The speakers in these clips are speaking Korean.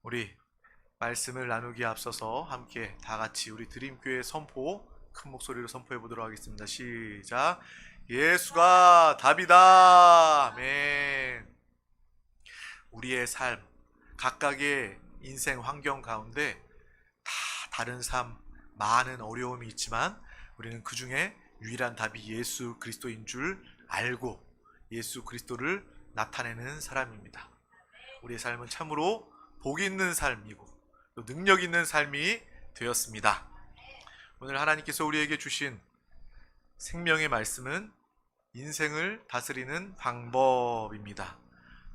우리 말씀을 나누기에 앞서서 함께 다 같이 우리 드림교회 선포 큰 목소리로 선포해 보도록 하겠습니다. 시작. 예수가 답이다. 아멘. 우리의 삶, 각각의 인생 환경 가운데 다 다른 삶, 많은 어려움이 있지만 우리는 그 중에 유일한 답이 예수 그리스도인 줄 알고 예수 그리스도를 나타내는 사람입니다. 우리의 삶은 참으로 복 있는 삶이고 또 능력 있는 삶이 되었습니다. 오늘 하나님께서 우리에게 주신 생명의 말씀은 인생을 다스리는 방법입니다.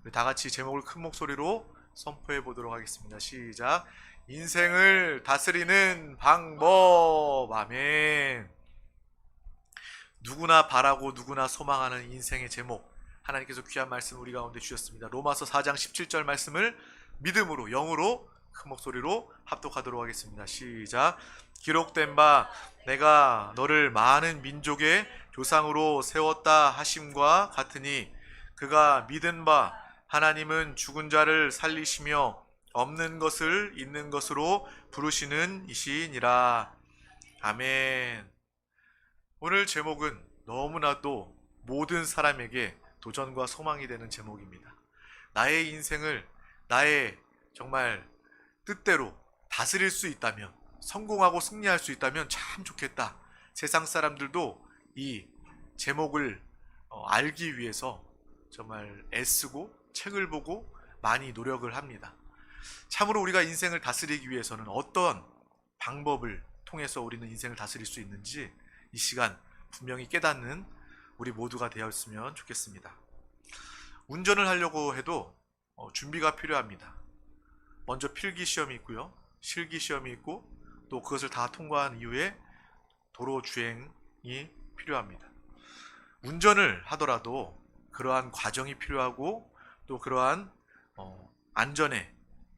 우리 다 같이 제목을 큰 목소리로 선포해 보도록 하겠습니다. 시작. 인생을 다스리는 방법. 아멘. 누구나 바라고 누구나 소망하는 인생의 제목, 하나님께서 귀한 말씀 우리 가운데 주셨습니다. 로마서 4장 17절 말씀을 믿음으로 영으로 큰 목소리로 합독하도록 하겠습니다. 시작. 기록된 바 내가 너를 많은 민족의 조상으로 세웠다 하심과 같으니 그가 믿은 바 하나님은 죽은 자를 살리시며 없는 것을 있는 것으로 부르시는 이시니라. 아멘. 오늘 제목은 너무나도 모든 사람에게 도전과 소망이 되는 제목입니다. 나의 인생을 나의 정말 뜻대로 다스릴 수 있다면, 성공하고 승리할 수 있다면 참 좋겠다. 세상 사람들도 이 제목을 알기 위해서 정말 애쓰고 책을 보고 많이 노력을 합니다. 참으로 우리가 인생을 다스리기 위해서는 어떤 방법을 통해서 우리는 인생을 다스릴 수 있는지 이 시간 분명히 깨닫는 우리 모두가 되었으면 좋겠습니다. 운전을 하려고 해도 준비가 필요합니다. 먼저 필기 시험이 있고요, 실기 시험이 있고 또 그것을 다 통과한 이후에 도로 주행이 필요합니다. 운전을 하더라도 그러한 과정이 필요하고 또 그러한 안전에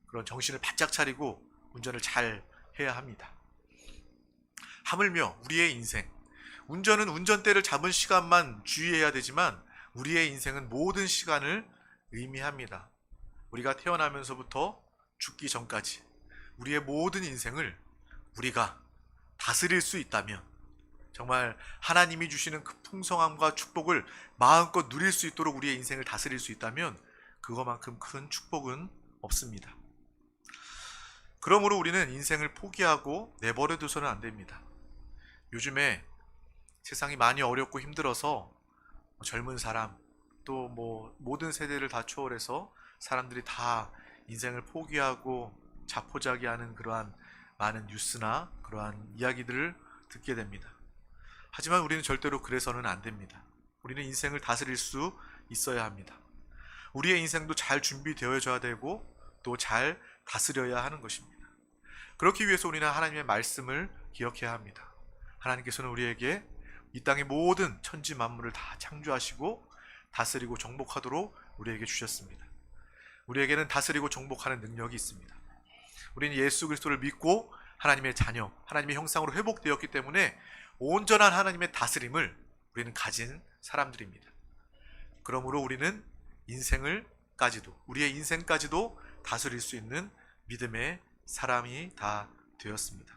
그런 정신을 바짝 차리고 운전을 잘 해야 합니다. 하물며 우리의 인생, 운전은 운전대를 잡은 시간만 주의해야 되지만 우리의 인생은 모든 시간을 의미합니다. 우리가 태어나면서부터 죽기 전까지 우리의 모든 인생을 우리가 다스릴 수 있다면, 정말 하나님이 주시는 그 풍성함과 축복을 마음껏 누릴 수 있도록 우리의 인생을 다스릴 수 있다면 그것만큼 큰 축복은 없습니다. 그러므로 우리는 인생을 포기하고 내버려 둬서는 안 됩니다. 요즘에 세상이 많이 어렵고 힘들어서 젊은 사람 또 모든 세대를 다 초월해서 사람들이 다 인생을 포기하고 자포자기하는 그러한 많은 뉴스나 그러한 이야기들을 듣게 됩니다. 하지만 우리는 절대로 그래서는 안 됩니다. 우리는 인생을 다스릴 수 있어야 합니다. 우리의 인생도 잘 준비되어져야 되고 또 잘 다스려야 하는 것입니다. 그렇기 위해서 우리는 하나님의 말씀을 기억해야 합니다. 하나님께서는 우리에게 이 땅의 모든 천지 만물을 다 창조하시고 다스리고 정복하도록 우리에게 주셨습니다. 우리에게는 다스리고 정복하는 능력이 있습니다. 우리는 예수 그리스도를 믿고 하나님의 자녀, 하나님의 형상으로 회복되었기 때문에 온전한 하나님의 다스림을 우리는 가진 사람들입니다. 그러므로 우리는 우리의 인생까지도 다스릴 수 있는 믿음의 사람이 다 되었습니다.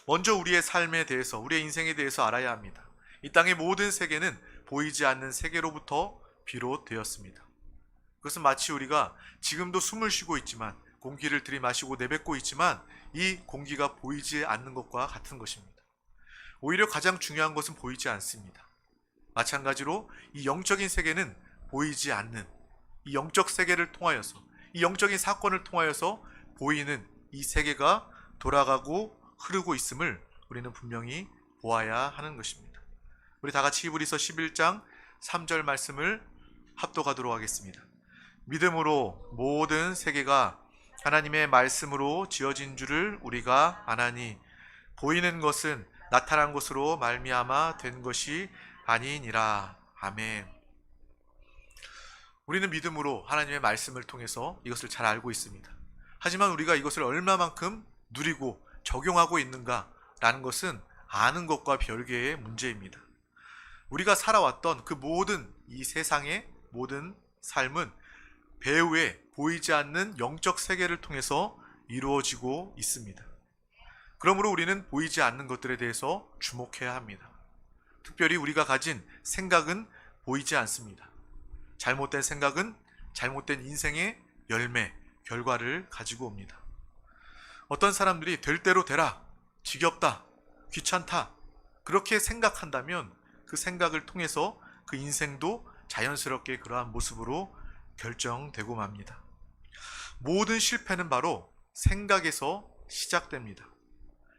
먼저 우리의 삶에 대해서, 우리의 인생에 대해서 알아야 합니다. 이 땅의 모든 세계는 보이지 않는 세계로부터 비롯되었습니다. 그것은 마치 우리가 지금도 숨을 쉬고 있지만, 공기를 들이마시고 내뱉고 있지만 이 공기가 보이지 않는 것과 같은 것입니다. 오히려 가장 중요한 것은 보이지 않습니다. 마찬가지로 이 영적인 세계는 보이지 않는 이 영적 세계를 통하여서, 이 영적인 사건을 통하여서 보이는 이 세계가 돌아가고 흐르고 있음을 우리는 분명히 보아야 하는 것입니다. 우리 다 같이 히브리서 11장 3절 말씀을 합독하도록 하겠습니다. 믿음으로 모든 세계가 하나님의 말씀으로 지어진 줄을 우리가 아나니 보이는 것은 나타난 것으로 말미암아 된 것이 아니니라. 아멘. 우리는 믿음으로 하나님의 말씀을 통해서 이것을 잘 알고 있습니다. 하지만 우리가 이것을 얼마만큼 누리고 적용하고 있는가라는 것은 아는 것과 별개의 문제입니다. 우리가 살아왔던 그 모든 이 세상의 모든 삶은 배후에 보이지 않는 영적 세계를 통해서 이루어지고 있습니다. 그러므로 우리는 보이지 않는 것들에 대해서 주목해야 합니다. 특별히 우리가 가진 생각은 보이지 않습니다. 잘못된 생각은 잘못된 인생의 열매, 결과를 가지고 옵니다. 어떤 사람들이 될 대로 되라, 지겹다, 귀찮다, 그렇게 생각한다면 그 생각을 통해서 그 인생도 자연스럽게 그러한 모습으로 결정되고 맙니다. 모든 실패는 바로 생각에서 시작됩니다.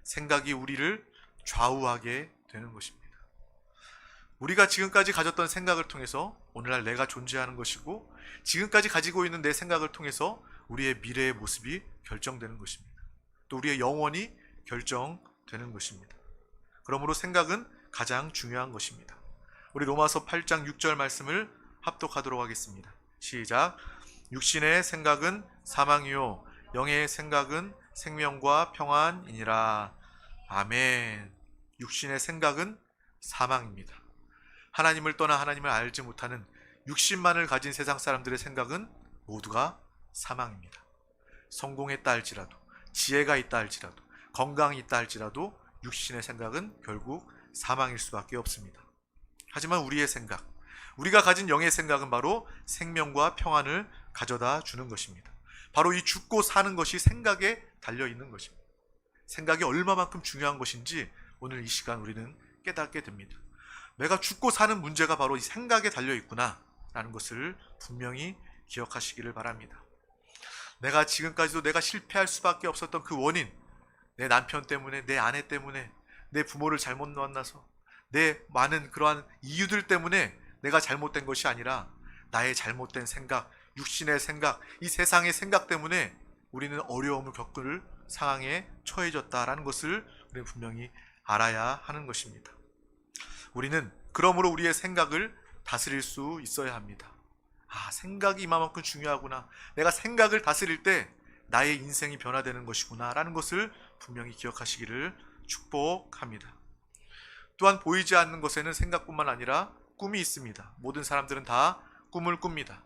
생각이 우리를 좌우하게 되는 것입니다. 우리가 지금까지 가졌던 생각을 통해서 오늘날 내가 존재하는 것이고, 지금까지 가지고 있는 내 생각을 통해서 우리의 미래의 모습이 결정되는 것입니다. 또 우리의 영혼이 결정되는 것입니다. 그러므로 생각은 가장 중요한 것입니다. 우리 로마서 8장 6절 말씀을 합독하도록 하겠습니다. 시작. 육신의 생각은 사망이요 영의 생각은 생명과 평안이니라. 아멘. 육신의 생각은 사망입니다. 하나님을 떠나 하나님을 알지 못하는 육신만을 가진 세상 사람들의 생각은 모두가 사망입니다. 성공했다 할지라도, 지혜가 있다 할지라도, 건강이 있다 할지라도 육신의 생각은 결국 사망일 수밖에 없습니다. 하지만 우리의 생각, 우리가 가진 영의 생각은 바로 생명과 평안을 가져다 주는 것입니다. 바로 이 죽고 사는 것이 생각에 달려 있는 것입니다. 생각이 얼마만큼 중요한 것인지 오늘 이 시간 우리는 깨닫게 됩니다. 내가 죽고 사는 문제가 바로 이 생각에 달려 있구나 라는 것을 분명히 기억하시기를 바랍니다. 내가 지금까지도 내가 실패할 수밖에 없었던 그 원인, 내 남편 때문에, 내 아내 때문에, 내 부모를 잘못 만나서, 내 많은 그러한 이유들 때문에 내가 잘못된 것이 아니라 나의 잘못된 생각, 육신의 생각, 이 세상의 생각 때문에 우리는 어려움을 겪을 상황에 처해졌다라는 것을 우리는 분명히 알아야 하는 것입니다. 우리는 그러므로 우리의 생각을 다스릴 수 있어야 합니다. 생각이 이만큼 중요하구나. 내가 생각을 다스릴 때 나의 인생이 변화되는 것이구나 라는 것을 분명히 기억하시기를 축복합니다. 또한 보이지 않는 것에는 생각뿐만 아니라 꿈이 있습니다. 모든 사람들은 다 꿈을 꿉니다.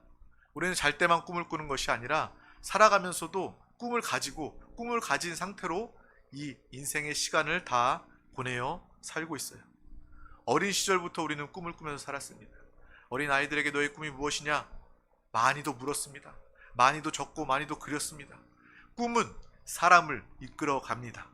우리는 잘 때만 꿈을 꾸는 것이 아니라 살아가면서도 꿈을 가지고 꿈을 가진 상태로 이 인생의 시간을 다 보내어 살고 있어요. 어린 시절부터 우리는 꿈을 꾸면서 살았습니다. 어린 아이들에게 너의 꿈이 무엇이냐? 많이도 물었습니다. 많이도 적고 많이도 그렸습니다. 꿈은 사람을 이끌어 갑니다.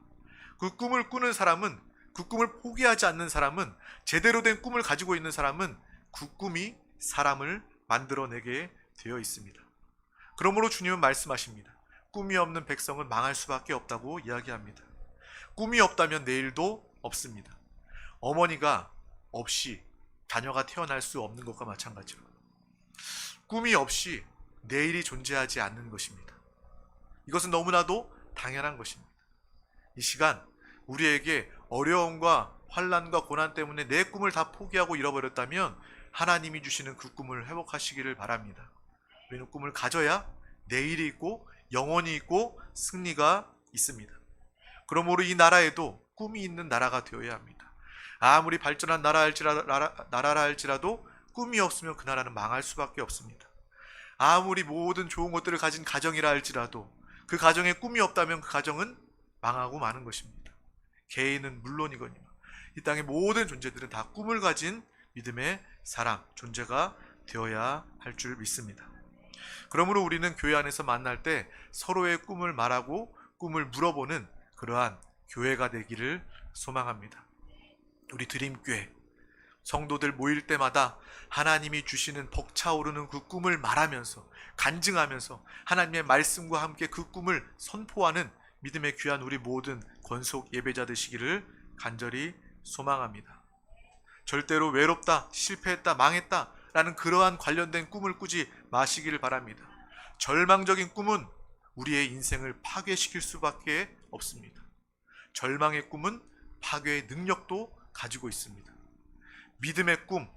그 꿈을 꾸는 사람은, 그 꿈을 포기하지 않는 사람은, 제대로 된 꿈을 가지고 있는 사람은 그 꿈이 사람을 만들어내게 되어 있습니다. 그러므로 주님은 말씀하십니다. 꿈이 없는 백성은 망할 수밖에 없다고 이야기합니다. 꿈이 없다면 내일도 없습니다. 어머니가 없이 자녀가 태어날 수 없는 것과 마찬가지로 꿈이 없이 내일이 존재하지 않는 것입니다. 이것은 너무나도 당연한 것입니다. 이 시간 우리에게 어려움과 환난과 고난 때문에 내 꿈을 다 포기하고 잃어버렸다면 하나님이 주시는 그 꿈을 회복하시기를 바랍니다. 우리는 꿈을 가져야 내일이 있고 영원이 있고 승리가 있습니다. 그러므로 이 나라에도 꿈이 있는 나라가 되어야 합니다. 아무리 발전한 나라라 할지라도 꿈이 없으면 그 나라는 망할 수밖에 없습니다. 아무리 모든 좋은 것들을 가진 가정이라 할지라도 그 가정에 꿈이 없다면 그 가정은 망하고 마는 것입니다. 개인은 물론이거니와 이 땅의 모든 존재들은 다 꿈을 가진 믿음의 사람, 존재가 되어야 할 줄 믿습니다. 그러므로 우리는 교회 안에서 만날 때 서로의 꿈을 말하고 꿈을 물어보는 그러한 교회가 되기를 소망합니다. 우리 드림교회 성도들 모일 때마다 하나님이 주시는 벅차오르는 그 꿈을 말하면서 간증하면서 하나님의 말씀과 함께 그 꿈을 선포하는 믿음의 귀한 우리 모든 권속 예배자 되시기를 간절히 소망합니다. 절대로 외롭다, 실패했다, 망했다 라는 그러한 관련된 꿈을 꾸지 마시기를 바랍니다. 절망적인 꿈은 우리의 인생을 파괴시킬 수밖에 없습니다. 절망의 꿈은 파괴의 능력도 가지고 있습니다. 믿음의 꿈,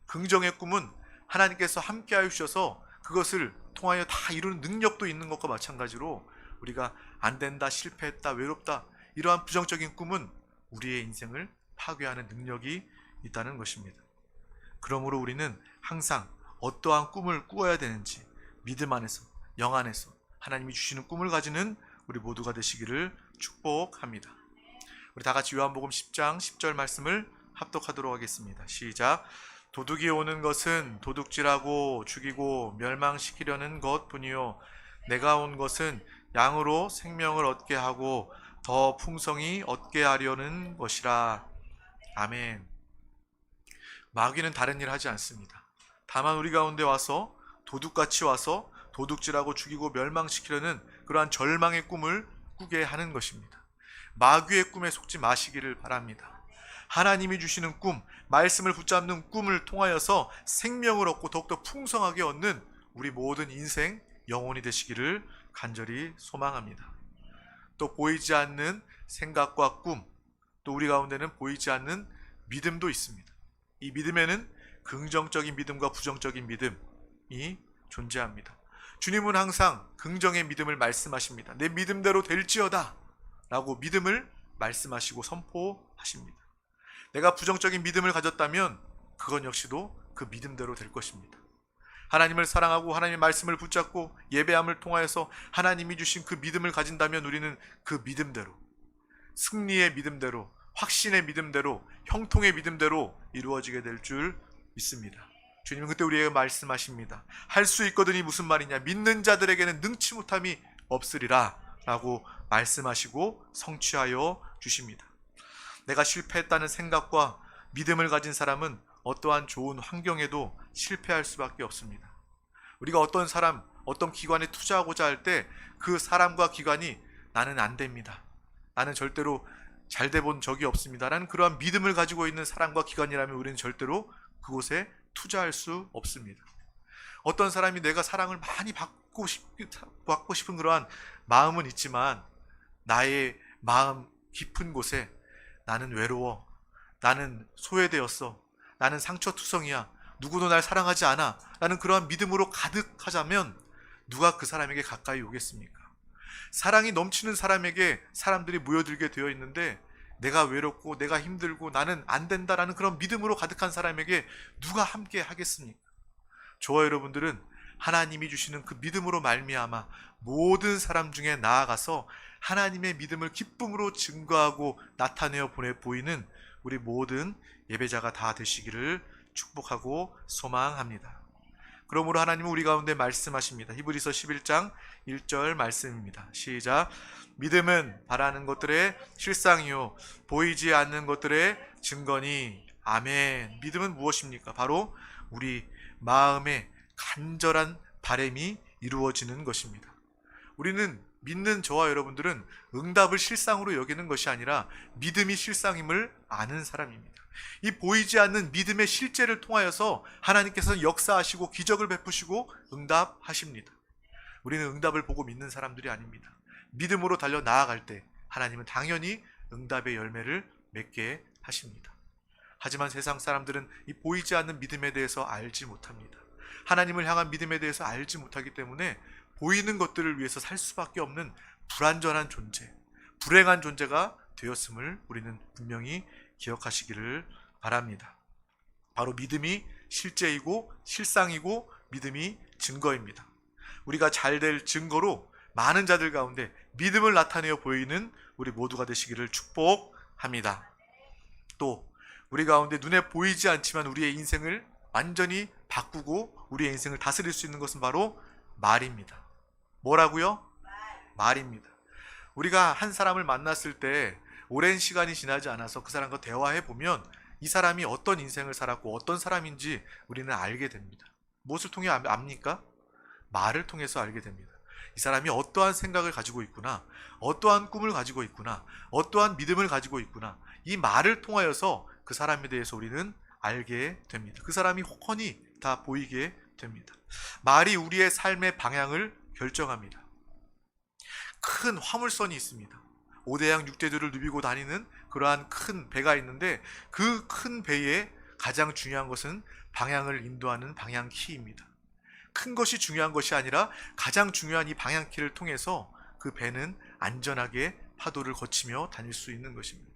긍정의 꿈은 하나님께서 함께하여 주셔서 그것을 통하여 다 이루는 능력도 있는 것과 마찬가지로 우리가 안 된다, 실패했다, 외롭다 이러한 부정적인 꿈은 우리의 인생을 파괴하는 능력이 있다는 것입니다. 그러므로 우리는 항상 어떠한 꿈을 꾸어야 되는지, 믿음 안에서, 영 안에서 하나님이 주시는 꿈을 가지는 우리 모두가 되시기를 축복합니다. 우리 다 같이 요한복음 10장 10절 말씀을 합독하도록 하겠습니다. 시작. 도둑이 오는 것은 도둑질하고 죽이고 멸망시키려는 것뿐이요 내가 온 것은 양으로 생명을 얻게 하고 더 풍성히 얻게 하려는 것이라. 아멘. 마귀는 다른 일 하지 않습니다. 다만 우리 가운데 와서 도둑같이 와서 도둑질하고 죽이고 멸망시키려는 그러한 절망의 꿈을 꾸게 하는 것입니다. 마귀의 꿈에 속지 마시기를 바랍니다. 하나님이 주시는 꿈, 말씀을 붙잡는 꿈을 통하여서 생명을 얻고 더욱더 풍성하게 얻는 우리 모든 인생 영혼이 되시기를 간절히 소망합니다. 또 보이지 않는 생각과 꿈, 또 우리 가운데는 보이지 않는 믿음도 있습니다. 이 믿음에는 긍정적인 믿음과 부정적인 믿음이 존재합니다. 주님은 항상 긍정의 믿음을 말씀하십니다. 내 믿음대로 될지어다 라고 믿음을 말씀하시고 선포하십니다. 내가 부정적인 믿음을 가졌다면 그건 역시도 그 믿음대로 될 것입니다. 하나님을 사랑하고 하나님의 말씀을 붙잡고 예배함을 통하여서 하나님이 주신 그 믿음을 가진다면 우리는 그 믿음대로, 승리의 믿음대로, 확신의 믿음대로, 형통의 믿음대로 이루어지게 될 줄 믿습니다. 주님은 그때 우리에게 말씀하십니다. 할 수 있거든이 무슨 말이냐? 믿는 자들에게는 능치 못함이 없으리라 라고 말씀하시고 성취하여 주십니다. 내가 실패했다는 생각과 믿음을 가진 사람은 어떠한 좋은 환경에도 실패할 수밖에 없습니다. 우리가 어떤 사람, 어떤 기관에 투자하고자 할 때 그 사람과 기관이 나는 안 됩니다. 나는 절대로 잘 돼 본 적이 없습니다. 라는 그러한 믿음을 가지고 있는 사람과 기관이라면 우리는 절대로 그곳에 투자할 수 없습니다. 어떤 사람이 내가 사랑을 많이 받고 싶은 그러한 마음은 있지만 나의 마음 깊은 곳에 나는 외로워, 나는 소외되었어, 나는 상처투성이야, 누구도 날 사랑하지 않아 라는 그러한 믿음으로 가득하자면 누가 그 사람에게 가까이 오겠습니까? 사랑이 넘치는 사람에게 사람들이 모여들게 되어 있는데 내가 외롭고 내가 힘들고 나는 안 된다라는 그런 믿음으로 가득한 사람에게 누가 함께 하겠습니까? 저와 여러분들은 하나님이 주시는 그 믿음으로 말미암아 모든 사람 중에 나아가서 하나님의 믿음을 기쁨으로 증거하고 나타내어 보이는 우리 모든 예배자가 다 되시기를 축복하고 소망합니다. 그러므로 하나님은 우리 가운데 말씀하십니다. 히브리서 11장 1절 말씀입니다. 시작. 믿음은 바라는 것들의 실상이요 보이지 않는 것들의 증거니. 아멘. 믿음은 무엇입니까? 바로 우리 마음의 간절한 바람이 이루어지는 것입니다. 우리는 믿는 저와 여러분들은 응답을 실상으로 여기는 것이 아니라 믿음이 실상임을 아는 사람입니다. 이 보이지 않는 믿음의 실제를 통하여서 하나님께서는 역사하시고 기적을 베푸시고 응답하십니다. 우리는 응답을 보고 믿는 사람들이 아닙니다. 믿음으로 달려 나아갈 때 하나님은 당연히 응답의 열매를 맺게 하십니다. 하지만 세상 사람들은 이 보이지 않는 믿음에 대해서 알지 못합니다. 하나님을 향한 믿음에 대해서 알지 못하기 때문에 보이는 것들을 위해서 살 수밖에 없는 불완전한 존재, 불행한 존재가 되었음을 우리는 분명히 기억하시기를 바랍니다. 바로 믿음이 실제이고 실상이고 믿음이 증거입니다. 우리가 잘 될 증거로 많은 자들 가운데 믿음을 나타내어 보이는 우리 모두가 되시기를 축복합니다. 또 우리 가운데 눈에 보이지 않지만 우리의 인생을 완전히 바꾸고 우리의 인생을 다스릴 수 있는 것은 바로 말입니다. 뭐라고요? 말입니다. 우리가 한 사람을 만났을 때 오랜 시간이 지나지 않아서 그 사람과 대화해 보면 이 사람이 어떤 인생을 살았고 어떤 사람인지 우리는 알게 됩니다. 무엇을 통해 압니까? 말을 통해서 알게 됩니다. 이 사람이 어떠한 생각을 가지고 있구나, 어떠한 꿈을 가지고 있구나, 어떠한 믿음을 가지고 있구나, 이 말을 통하여서 그 사람에 대해서 우리는 알게 됩니다. 그 사람이 훤히 다 보이게 됩니다. 말이 우리의 삶의 방향을 결정합니다. 큰 화물선이 있습니다. 5대양 6대들을 누비고 다니는 그러한 큰 배가 있는데 그 큰 배에 가장 중요한 것은 방향을 인도하는 방향키입니다. 큰 것이 중요한 것이 아니라 가장 중요한 이 방향키를 통해서 그 배는 안전하게 파도를 거치며 다닐 수 있는 것입니다.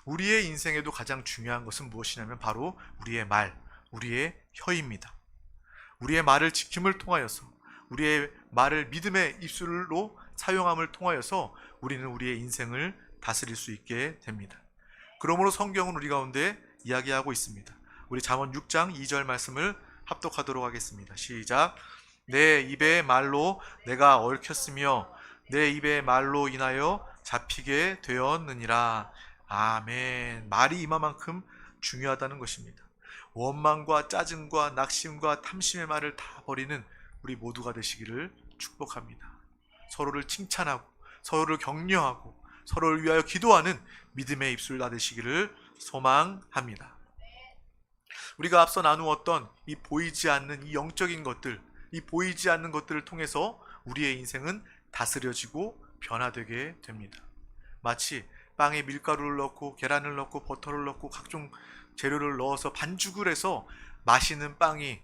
우리의 인생에도 가장 중요한 것은 무엇이냐면 바로 우리의 말, 우리의 혀입니다. 우리의 말을 지킴을 통하여서 우리의 말을 믿음의 입술로 사용함을 통하여서 우리는 우리의 인생을 다스릴 수 있게 됩니다. 그러므로 성경은 우리 가운데 이야기하고 있습니다. 우리 잠언 6장 2절 말씀을 합독하도록 하겠습니다. 시작. 내 입의 말로 내가 얽혔으며 내 입의 말로 인하여 잡히게 되었느니라. 아멘. 말이 이만큼 중요하다는 것입니다. 원망과 짜증과 낙심과 탐심의 말을 다 버리는 우리 모두가 되시기를 축복합니다. 서로를 칭찬하고 서로를 격려하고 서로를 위하여 기도하는 믿음의 입술 다 되시기를 소망합니다. 우리가 앞서 나누었던 이 보이지 않는 이 영적인 것들, 이 보이지 않는 것들을 통해서 우리의 인생은 다스려지고 변화되게 됩니다. 마치 빵에 밀가루를 넣고 계란을 넣고 버터를 넣고 각종 재료를 넣어서 반죽을 해서 맛있는 빵이,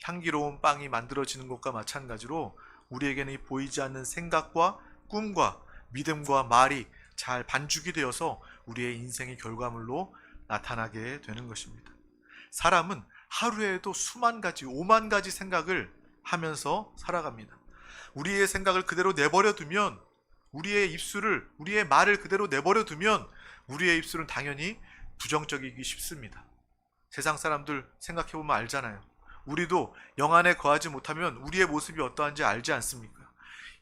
향기로운 빵이 만들어지는 것과 마찬가지로 우리에게는 이 보이지 않는 생각과 꿈과 믿음과 말이 잘 반죽이 되어서 우리의 인생의 결과물로 나타나게 되는 것입니다. 사람은 하루에도 수만 가지, 5만 가지 생각을 하면서 살아갑니다. 우리의 생각을 그대로 내버려 두면, 우리의 말을 그대로 내버려 두면 우리의 입술은 당연히 부정적이기 쉽습니다. 세상 사람들 생각해보면 알잖아요. 우리도 영 안에 거하지 못하면 우리의 모습이 어떠한지 알지 않습니까?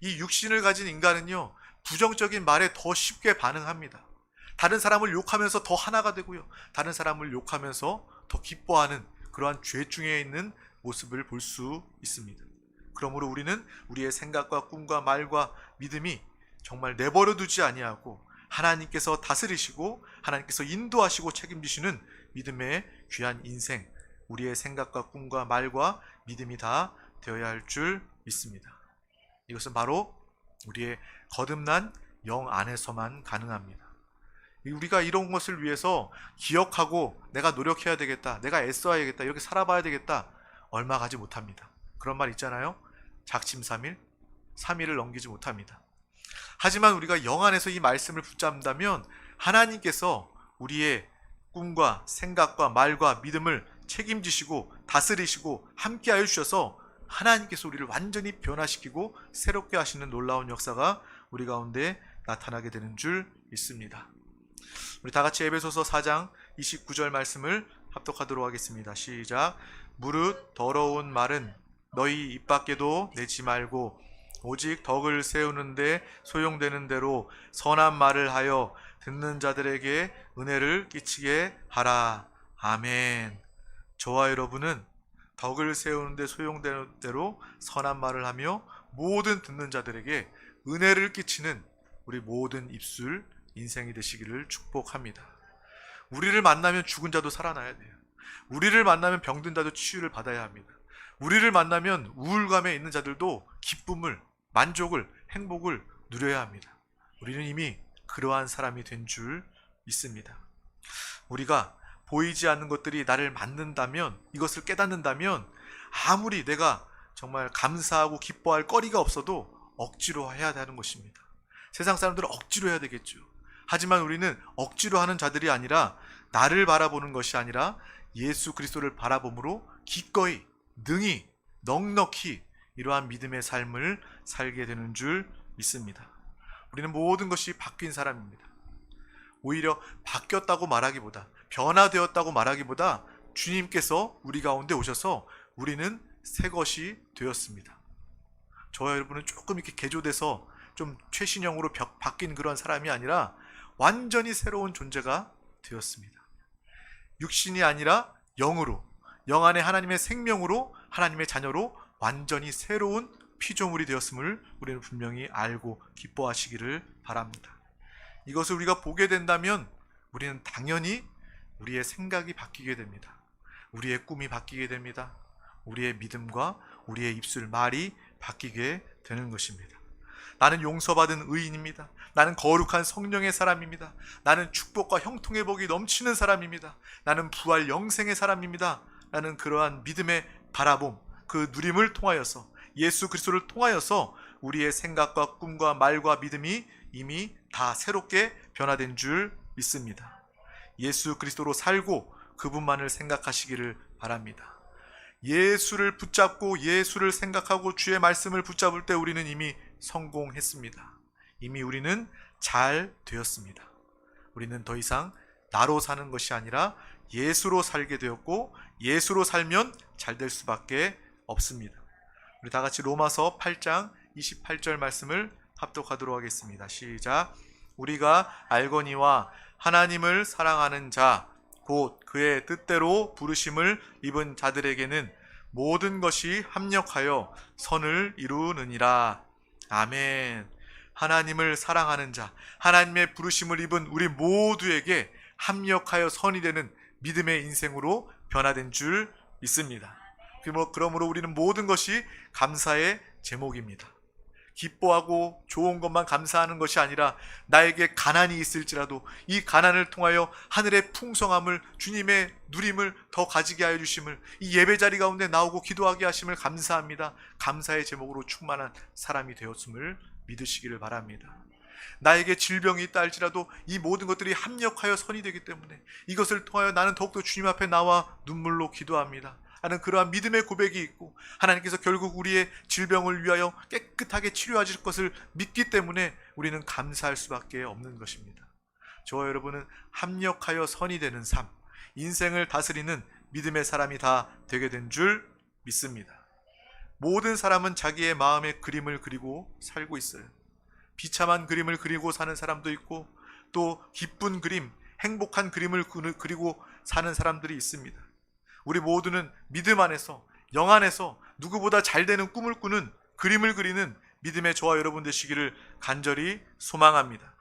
이 육신을 가진 인간은요, 부정적인 말에 더 쉽게 반응합니다. 다른 사람을 욕하면서 더 하나가 되고요, 다른 사람을 욕하면서 더 기뻐하는 그러한 죄 중에 있는 모습을 볼 수 있습니다. 그러므로 우리는 우리의 생각과 꿈과 말과 믿음이 정말 내버려 두지 아니하고 하나님께서 다스리시고 하나님께서 인도하시고 책임지시는 믿음의 귀한 인생, 우리의 생각과 꿈과 말과 믿음이 다 되어야 할 줄 믿습니다. 이것은 바로 우리의 거듭난 영 안에서만 가능합니다. 우리가 이런 것을 위해서 기억하고 내가 노력해야 되겠다, 내가 애써야겠다, 이렇게 살아봐야 되겠다, 얼마 가지 못합니다. 그런 말 있잖아요. 작심삼일, 3일을 넘기지 못합니다. 하지만 우리가 영 안에서 이 말씀을 붙잡는다면 하나님께서 우리의 꿈과 생각과 말과 믿음을 책임지시고 다스리시고 함께하여 주셔서 하나님께서 우리를 완전히 변화시키고 새롭게 하시는 놀라운 역사가 우리 가운데 나타나게 되는 줄 믿습니다. 우리 다 같이 에베소서 4장 29절 말씀을 합독하도록 하겠습니다. 시작. 무릇 더러운 말은 너희 입 밖에도 내지 말고 오직 덕을 세우는데 소용되는 대로 선한 말을 하여 듣는 자들에게 은혜를 끼치게 하라. 아멘. 저와 여러분은 덕을 세우는데 소용되는 대로 선한 말을 하며 모든 듣는 자들에게 은혜를 끼치는 우리 모든 입술 인생이 되시기를 축복합니다. 우리를 만나면 죽은 자도 살아나야 돼요. 우리를 만나면 병든 자도 치유를 받아야 합니다. 우리를 만나면 우울감에 있는 자들도 기쁨을, 만족을, 행복을 누려야 합니다. 우리는 이미 그러한 사람이 된 줄 믿습니다. 우리가 보이지 않는 것들이 나를 만든다면, 이것을 깨닫는다면 아무리 내가 정말 감사하고 기뻐할 거리가 없어도 억지로 해야 하는 것입니다. 세상 사람들은 억지로 해야 되겠죠. 하지만 우리는 억지로 하는 자들이 아니라 나를 바라보는 것이 아니라 예수 그리스도를 바라봄으로 기꺼이, 능히, 넉넉히 이러한 믿음의 삶을 살게 되는 줄 믿습니다. 우리는 모든 것이 바뀐 사람입니다. 오히려 바뀌었다고 말하기보다, 변화되었다고 말하기보다 주님께서 우리 가운데 오셔서 우리는 새 것이 되었습니다. 저와 여러분은 조금 이렇게 개조돼서 좀 최신형으로 바뀐 그런 사람이 아니라 완전히 새로운 존재가 되었습니다. 육신이 아니라 영으로, 영 안에 하나님의 생명으로, 하나님의 자녀로 완전히 새로운 피조물이 되었음을 우리는 분명히 알고 기뻐하시기를 바랍니다. 이것을 우리가 보게 된다면 우리는 당연히 우리의 생각이 바뀌게 됩니다. 우리의 꿈이 바뀌게 됩니다. 우리의 믿음과 우리의 입술 말이 바뀌게 되는 것입니다. 나는 용서받은 의인입니다. 나는 거룩한 성령의 사람입니다. 나는 축복과 형통의 복이 넘치는 사람입니다. 나는 부활 영생의 사람입니다. 라는 그러한 믿음의 바라봄, 그 누림을 통하여서, 예수 그리스도를 통하여서 우리의 생각과 꿈과 말과 믿음이 이미 다 새롭게 변화된 줄 믿습니다. 예수 그리스도로 살고 그분만을 생각하시기를 바랍니다. 예수를 붙잡고 예수를 생각하고 주의 말씀을 붙잡을 때 우리는 이미 성공했습니다. 이미 우리는 잘 되었습니다. 우리는 더 이상 나로 사는 것이 아니라 예수로 살게 되었고, 예수로 살면 잘 될 수밖에 없습니다. 우리 다 같이 로마서 8장 28절 말씀을 합독하도록 하겠습니다. 시작. 우리가 알거니와 하나님을 사랑하는 자 곧 그의 뜻대로 부르심을 입은 자들에게는 모든 것이 합력하여 선을 이루느니라. 아멘. 하나님을 사랑하는 자, 하나님의 부르심을 입은 우리 모두에게 합력하여 선이 되는 믿음의 인생으로 변화된 줄 믿습니다. 그러므로 우리는 모든 것이 감사의 제목입니다. 기뻐하고 좋은 것만 감사하는 것이 아니라 나에게 가난이 있을지라도 이 가난을 통하여 하늘의 풍성함을, 주님의 누림을 더 가지게 하여 주심을, 이 예배자리 가운데 나오고 기도하게 하심을 감사합니다. 감사의 제목으로 충만한 사람이 되었음을 믿으시기를 바랍니다. 나에게 질병이 있다 할지라도 이 모든 것들이 합력하여 선이 되기 때문에 이것을 통하여 나는 더욱더 주님 앞에 나와 눈물로 기도합니다 하는 그러한 믿음의 고백이 있고, 하나님께서 결국 우리의 질병을 위하여 깨끗하게 치료하실 것을 믿기 때문에 우리는 감사할 수밖에 없는 것입니다. 저와 여러분은 합력하여 선이 되는 삶, 인생을 다스리는 믿음의 사람이 다 되게 된 줄 믿습니다. 모든 사람은 자기의 마음의 그림을 그리고 살고 있어요. 비참한 그림을 그리고 사는 사람도 있고, 또 기쁜 그림, 행복한 그림을 그리고 사는 사람들이 있습니다. 우리 모두는 믿음 안에서, 영 안에서 누구보다 잘 되는 꿈을 꾸는, 그림을 그리는 믿음의 저와 여러분 되시기를 간절히 소망합니다.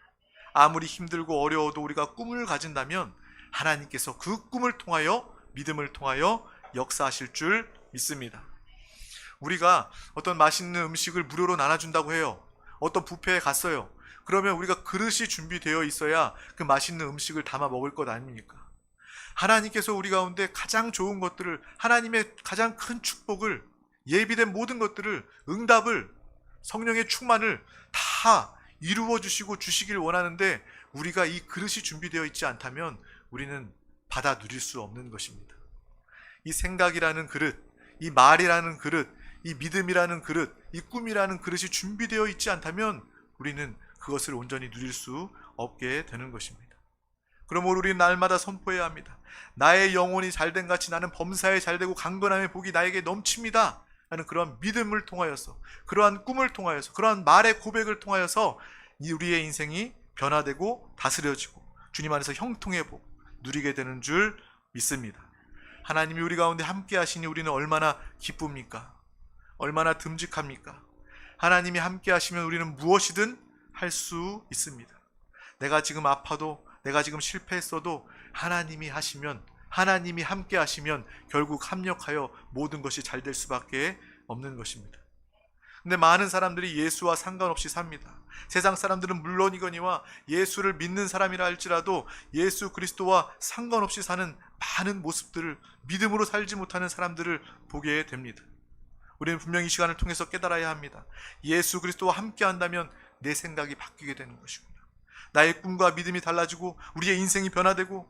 아무리 힘들고 어려워도 우리가 꿈을 가진다면 하나님께서 그 꿈을 통하여, 믿음을 통하여 역사하실 줄 믿습니다. 우리가 어떤 맛있는 음식을 무료로 나눠준다고 해요. 어떤 뷔페에 갔어요. 그러면 우리가 그릇이 준비되어 있어야 그 맛있는 음식을 담아 먹을 것 아닙니까? 하나님께서 우리 가운데 가장 좋은 것들을, 하나님의 가장 큰 축복을, 예비된 모든 것들을, 응답을, 성령의 충만을 다 이루어 주시고 주시길 원하는데, 우리가 이 그릇이 준비되어 있지 않다면 우리는 받아 누릴 수 없는 것입니다. 이 생각이라는 그릇, 이 말이라는 그릇, 이 믿음이라는 그릇, 이 꿈이라는 그릇이 준비되어 있지 않다면 우리는 그것을 온전히 누릴 수 없게 되는 것입니다. 그러므로 우리는 날마다 선포해야 합니다. 나의 영혼이 잘된 같이 나는 범사에 잘되고 강건함의 복이 나에게 넘칩니다 하는 그러한 믿음을 통하여서, 그러한 꿈을 통하여서, 그러한 말의 고백을 통하여서 우리의 인생이 변화되고 다스려지고 주님 안에서 형통의 복 누리게 되는 줄 믿습니다. 하나님이 우리 가운데 함께 하시니 우리는 얼마나 기쁩니까? 얼마나 듬직합니까? 하나님이 함께 하시면 우리는 무엇이든 할 수 있습니다. 내가 지금 아파도, 내가 지금 실패했어도 하나님이 하시면, 하나님이 함께 하시면 결국 합력하여 모든 것이 잘 될 수밖에 없는 것입니다. 근데 많은 사람들이 예수와 상관없이 삽니다. 세상 사람들은 물론이거니와 예수를 믿는 사람이라 할지라도 예수 그리스도와 상관없이 사는 많은 모습들을, 믿음으로 살지 못하는 사람들을 보게 됩니다. 우리는 분명히 이 시간을 통해서 깨달아야 합니다. 예수 그리스도와 함께 한다면 내 생각이 바뀌게 되는 것이구나. 나의 꿈과 믿음이 달라지고 우리의 인생이 변화되고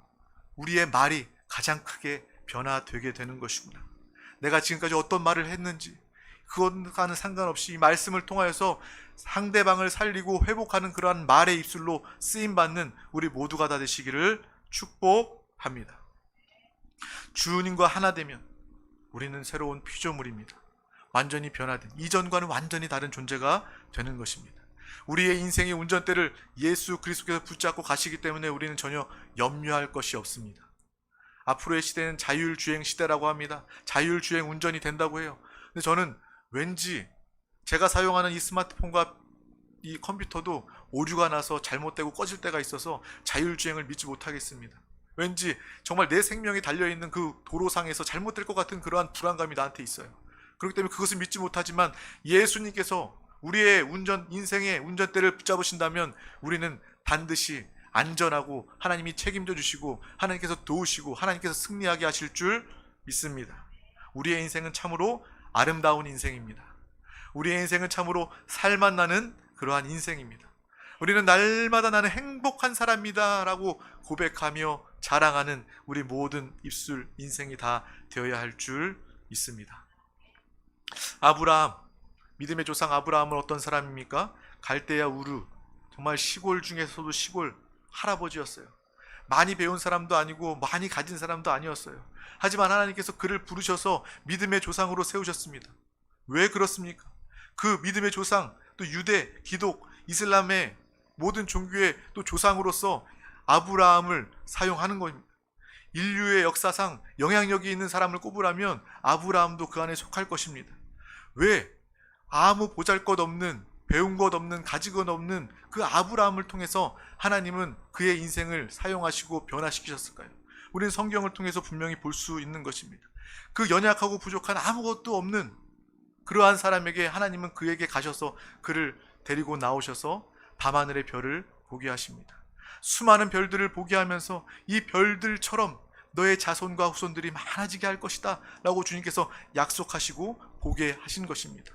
우리의 말이 가장 크게 변화되게 되는 것이구나. 내가 지금까지 어떤 말을 했는지 그것과는 상관없이 이 말씀을 통하여서 상대방을 살리고 회복하는 그러한 말의 입술로 쓰임받는 우리 모두가 다 되시기를 축복합니다. 주님과 하나 되면 우리는 새로운 피조물입니다. 완전히 변화된, 이전과는 완전히 다른 존재가 되는 것입니다. 우리의 인생의 운전대를 예수 그리스도께서 붙잡고 가시기 때문에 우리는 전혀 염려할 것이 없습니다. 앞으로의 시대는 자율주행 시대라고 합니다. 자율주행 운전이 된다고 해요. 근데 저는 왠지 제가 사용하는 이 스마트폰과 이 컴퓨터도 오류가 나서 잘못되고 꺼질 때가 있어서 자율주행을 믿지 못하겠습니다. 왠지 정말 내 생명이 달려있는 그 도로상에서 잘못될 것 같은 그러한 불안감이 나한테 있어요. 그렇기 때문에 그것을 믿지 못하지만 예수님께서 우리의 인생의 운전대를 붙잡으신다면 우리는 반드시 안전하고 하나님이 책임져 주시고 하나님께서 도우시고 하나님께서 승리하게 하실 줄 믿습니다. 우리의 인생은 참으로 아름다운 인생입니다. 우리의 인생은 참으로 살맛 나는 그러한 인생입니다. 우리는 날마다 나는 행복한 사람이다 라고 고백하며 자랑하는 우리 모든 입술 인생이 다 되어야 할 줄 있습니다. 아브라함, 믿음의 조상 아브라함은 어떤 사람입니까? 갈대아 우르, 정말 시골 중에서도 시골 할아버지였어요. 많이 배운 사람도 아니고 많이 가진 사람도 아니었어요. 하지만 하나님께서 그를 부르셔서 믿음의 조상으로 세우셨습니다. 왜 그렇습니까? 그 믿음의 조상, 또 유대, 기독, 이슬람의 모든 종교의 또 조상으로서 아브라함을 사용하는 겁니다. 인류의 역사상 영향력이 있는 사람을 꼽으라면 아브라함도 그 안에 속할 것입니다. 왜? 아무 보잘것없는, 배운 것 없는, 가진 것 없는 그 아브라함을 통해서 하나님은 그의 인생을 사용하시고 변화시키셨을까요? 우리는 성경을 통해서 분명히 볼 수 있는 것입니다. 그 연약하고 부족한 아무것도 없는 그러한 사람에게 하나님은 그에게 가셔서 그를 데리고 나오셔서 밤하늘의 별을 보게 하십니다. 수많은 별들을 보게 하면서 이 별들처럼 너의 자손과 후손들이 많아지게 할 것이다 라고 주님께서 약속하시고 보게 하신 것입니다.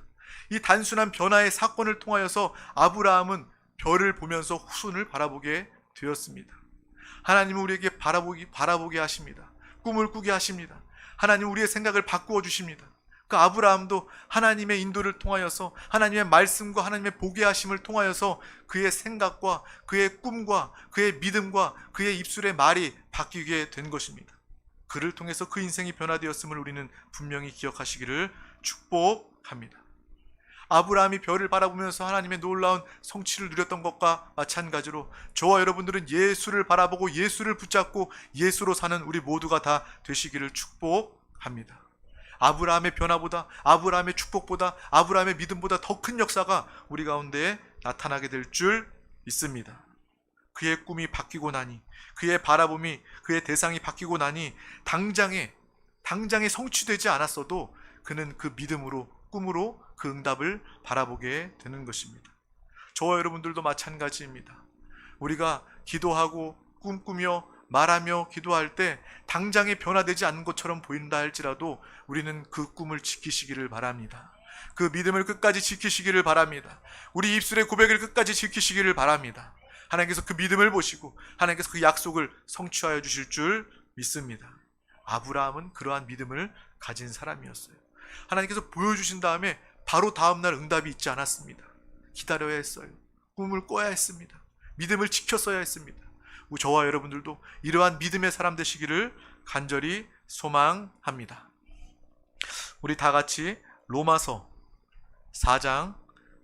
이 단순한 변화의 사건을 통하여서 아브라함은 별을 보면서 후손을 바라보게 되었습니다. 하나님은 우리에게 바라보게 하십니다. 꿈을 꾸게 하십니다. 하나님은 우리의 생각을 바꾸어 주십니다. 그 아브라함도 하나님의 인도를 통하여서 하나님의 말씀과 하나님의 보게 하심을 통하여서 그의 생각과 그의 꿈과 그의 믿음과 그의 입술의 말이 바뀌게 된 것입니다. 그를 통해서 그 인생이 변화되었음을 우리는 분명히 기억하시기를 축복합니다. 아브라함이 별을 바라보면서 하나님의 놀라운 성취를 누렸던 것과 마찬가지로 저와 여러분들은 예수를 바라보고 예수를 붙잡고 예수로 사는 우리 모두가 다 되시기를 축복합니다. 아브라함의 변화보다, 아브라함의 축복보다, 아브라함의 믿음보다 더 큰 역사가 우리 가운데 나타나게 될 줄 믿습니다. 그의 꿈이 바뀌고 나니, 그의 바라봄이, 그의 대상이 바뀌고 나니 당장에 성취되지 않았어도 그는 그 믿음으로, 꿈으로 그 응답을 바라보게 되는 것입니다. 저와 여러분들도 마찬가지입니다. 우리가 기도하고 꿈꾸며 말하며 기도할 때 당장에 변화되지 않는 것처럼 보인다 할지라도 우리는 그 꿈을 지키시기를 바랍니다. 그 믿음을 끝까지 지키시기를 바랍니다. 우리 입술의 고백을 끝까지 지키시기를 바랍니다. 하나님께서 그 믿음을 보시고 하나님께서 그 약속을 성취하여 주실 줄 믿습니다. 아브라함은 그러한 믿음을 가진 사람이었어요. 하나님께서 보여주신 다음에 바로 다음날 응답이 있지 않았습니다. 기다려야 했어요. 꿈을 꿔야 했습니다. 믿음을 지켰어야 했습니다. 저와 여러분들도 이러한 믿음의 사람 되시기를 간절히 소망합니다. 우리 다 같이 로마서 4장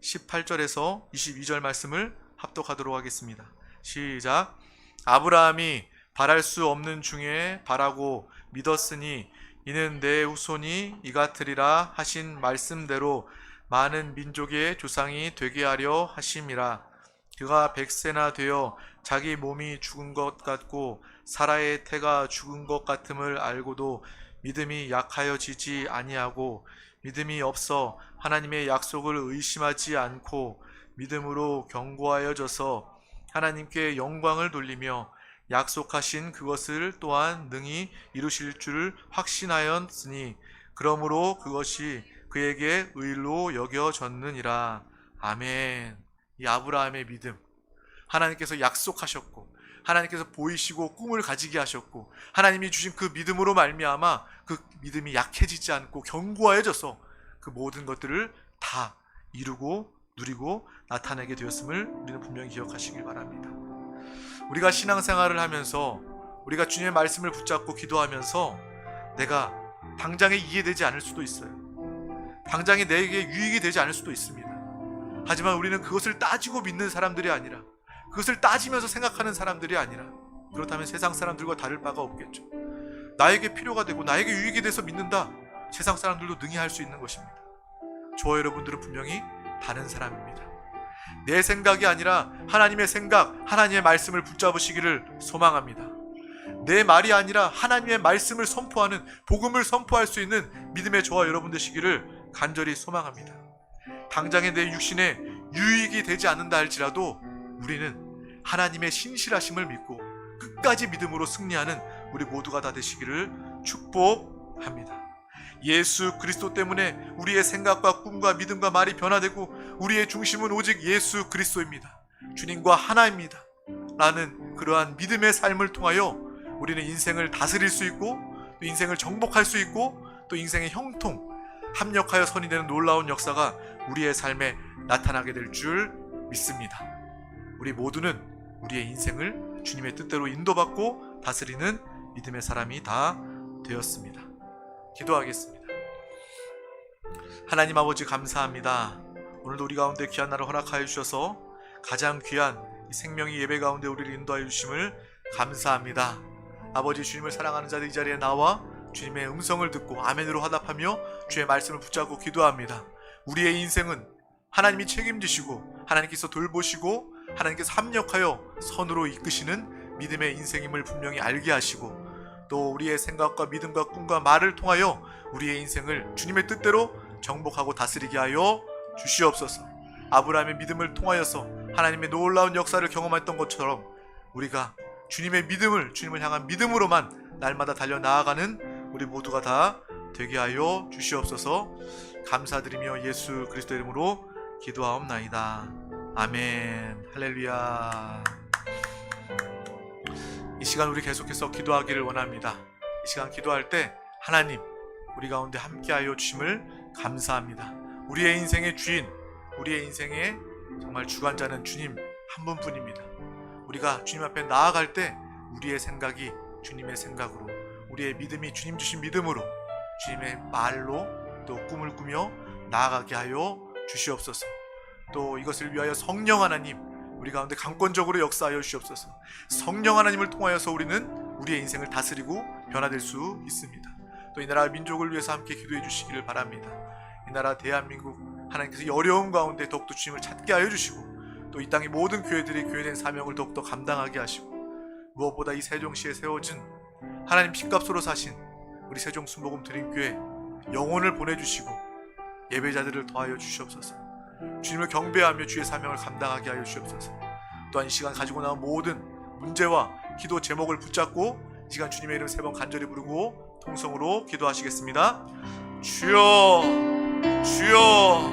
18절에서 22절 말씀을 합독하도록 하겠습니다. 시작. 아브라함이 바랄 수 없는 중에 바라고 믿었으니 이는 내 후손이 이같으리라 하신 말씀대로 많은 민족의 조상이 되게 하려 하심이라. 그가 100세나 되어 자기 몸이 죽은 것 같고 사라의 태가 죽은 것 같음을 알고도 믿음이 약하여지지 아니하고 믿음이 없어 하나님의 약속을 의심하지 않고 믿음으로 견고하여져서 하나님께 영광을 돌리며 약속하신 그것을 또한 능히 이루실 줄 확신하였으니 그러므로 그것이 그에게 의로 여겨졌느니라. 아멘. 이 아브라함의 믿음, 하나님께서 약속하셨고 하나님께서 보이시고 꿈을 가지게 하셨고 하나님이 주신 그 믿음으로 말미암아 그 믿음이 약해지지 않고 견고해져서 그 모든 것들을 다 이루고 누리고 나타내게 되었음을 우리는 분명히 기억하시길 바랍니다. 우리가 신앙생활을 하면서 우리가 주님의 말씀을 붙잡고 기도하면서 내가 당장에 이해되지 않을 수도 있어요. 당장에 내게 유익이 되지 않을 수도 있습니다. 하지만 우리는 그것을 따지고 믿는 사람들이 아니라, 그것을 따지면서 생각하는 사람들이 아니라, 그렇다면 세상 사람들과 다를 바가 없겠죠. 나에게 필요가 되고 나에게 유익이 돼서 믿는다. 세상 사람들도 능히 할 수 있는 것입니다. 저와 여러분들은 분명히 다른 사람입니다. 내 생각이 아니라 하나님의 생각, 하나님의 말씀을 붙잡으시기를 소망합니다. 내 말이 아니라 하나님의 말씀을 선포하는, 복음을 선포할 수 있는 믿음의 저와 여러분 되시기를 간절히 소망합니다. 당장에 내 육신에 유익이 되지 않는다 할지라도 우리는 하나님의 신실하심을 믿고 끝까지 믿음으로 승리하는 우리 모두가 다 되시기를 축복합니다. 예수 그리스도 때문에 우리의 생각과 꿈과 믿음과 말이 변화되고 우리의 중심은 오직 예수 그리스도입니다. 주님과 하나입니다. 라는 그러한 믿음의 삶을 통하여 우리는 인생을 다스릴 수 있고 또 인생을 정복할 수 있고 또 인생의 형통, 합력하여 선이 되는 놀라운 역사가 우리의 삶에 나타나게 될 줄 믿습니다. 우리 모두는 우리의 인생을 주님의 뜻대로 인도받고 다스리는 믿음의 사람이 다 되었습니다. 기도하겠습니다. 하나님 아버지 감사합니다. 오늘도 우리 가운데 귀한 날을 허락하여 주셔서 가장 귀한 이 생명의 예배 가운데 우리를 인도하여 주심을 감사합니다. 아버지, 주님을 사랑하는 자들 이 자리에 나와 주님의 음성을 듣고 아멘으로 화답하며 주의 말씀을 붙잡고 기도합니다. 우리의 인생은 하나님이 책임지시고 하나님께서 돌보시고 하나님께서 합력하여 선으로 이끄시는 믿음의 인생임을 분명히 알게 하시고, 또 우리의 생각과 믿음과 꿈과 말을 통하여 우리의 인생을 주님의 뜻대로 정복하고 다스리게 하여 주시옵소서. 아브라함의 믿음을 통하여서 하나님의 놀라운 역사를 경험했던 것처럼 우리가 주님의 믿음을, 주님을 향한 믿음으로만 날마다 달려나아가는 우리 모두가 다 되게 하여 주시옵소서. 감사드리며 예수 그리스도 이름으로 기도하옵나이다. 아멘. 할렐루야. 이 시간 우리 계속해서 기도하기를 원합니다. 이 시간 기도할 때 하나님 우리 가운데 함께하여 주심을 감사합니다. 우리의 인생의 주인, 우리의 인생의 정말 주관자는 주님 한 분뿐입니다. 우리가 주님 앞에 나아갈 때 우리의 생각이 주님의 생각으로, 우리의 믿음이 주님 주신 믿음으로, 주님의 말로 또 꿈을 꾸며 나아가게 하여 주시옵소서. 또 이것을 위하여 성령 하나님 우리 가운데 강권적으로 역사하여 주시옵소서. 성령 하나님을 통하여서 우리는 우리의 인생을 다스리고 변화될 수 있습니다. 또 이 나라 민족을 위해서 함께 기도해 주시기를 바랍니다. 이 나라 대한민국 하나님께서 이 어려움 가운데 더욱더 주님을 찾게 하여 주시고, 또 이 땅의 모든 교회들이 교회된 사명을 더욱더 감당하게 하시고, 무엇보다 이 세종시에 세워진 하나님 핏값으로 사신 우리 세종 순복음 드림교회 영혼을 보내주시고 예배자들을 더하여 주시옵소서. 주님을 경배하며 주의 사명을 감당하게 하여 주시옵소서. 또한 이 시간 가지고 나온 모든 문제와 기도 제목을 붙잡고 이 시간 주님의 이름 3번 간절히 부르고 통성으로 기도하시겠습니다. 주여, 주여,